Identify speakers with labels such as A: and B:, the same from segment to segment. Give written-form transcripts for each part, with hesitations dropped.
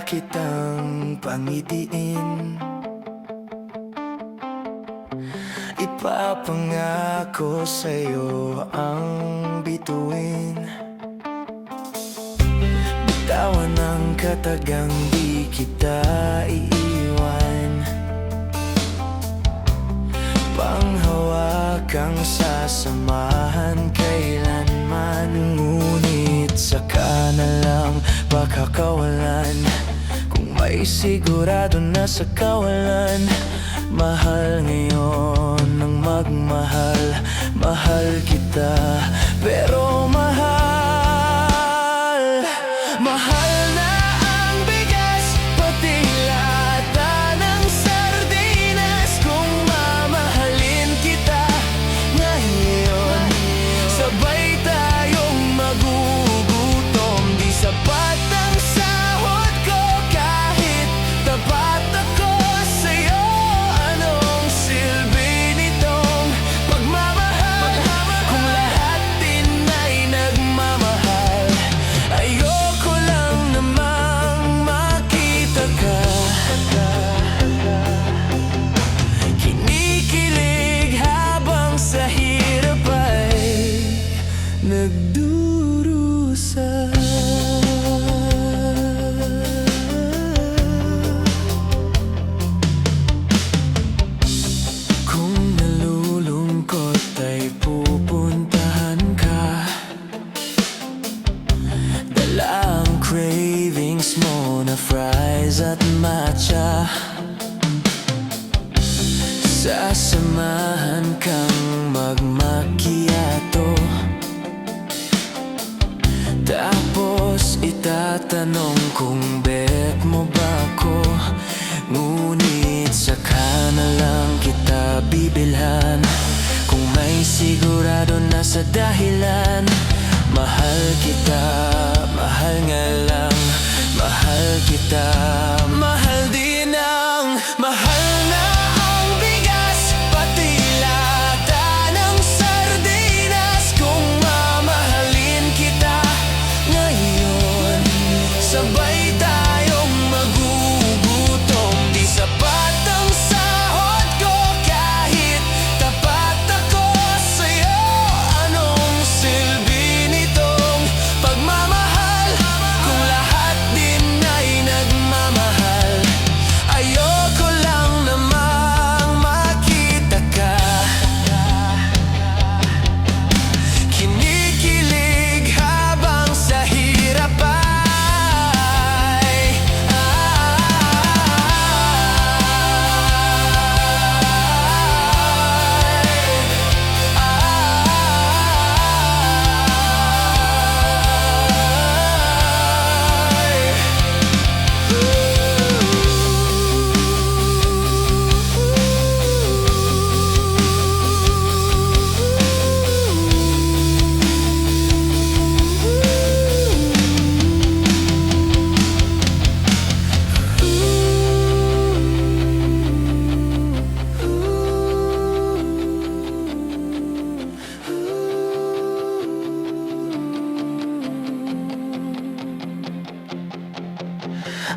A: kitang pangitiin. Ipapangako sa'yo ang bituin. Bitawan ang katagang di kita iiwan. Panghawakang sasamahan kailanman. Ngunit saka na lang baka kawalan. Kung may sigurado na sa kawalan. Mahal ngayon ng magmahal. Mahal kita pero mahal. Mahal na ang bigas, pati lata ng sardinas. Kung mamahalin kita ngayon, sabay tayong magugutom. Di sapat ang sahod ko kahit tapat ako sa'yo. Anong silbi nitong pagmamahal kung lahat din ay nagmamahal? Ayoko lang namang makita ka kinikilig habang sa hirap ay nagdurusa. Kung nalulungkot ay pupuntahan ka. Dala ang cravings mo na fries at matcha. Sasamahan kang magmacchiato. Tapos itatanong kung bet mo ba ko. Ngunit saka na lang kita bibilhan. Kung may sigurado na sa dahilan. Mahal kita, mahal nga lang. Mahal kita, mahal din ang mahal na ang bigas, pati lata ng sardinas. Kung mamahalin kita ngayon, sabay tayong magugutom. Di sapat ang sahod ko kahit tapat ako sa'yo. Anong silbi nitong pagmamahal kung lahat din ay nagmamahal? Ayoko lang namang makita ka kinikilig habang sa hirap ay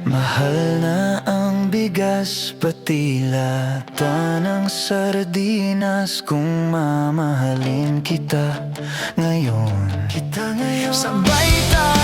A: mahal na ang bigas, pati lata ng sardinas. Kung mamahalin kita ngayon, sabay tayo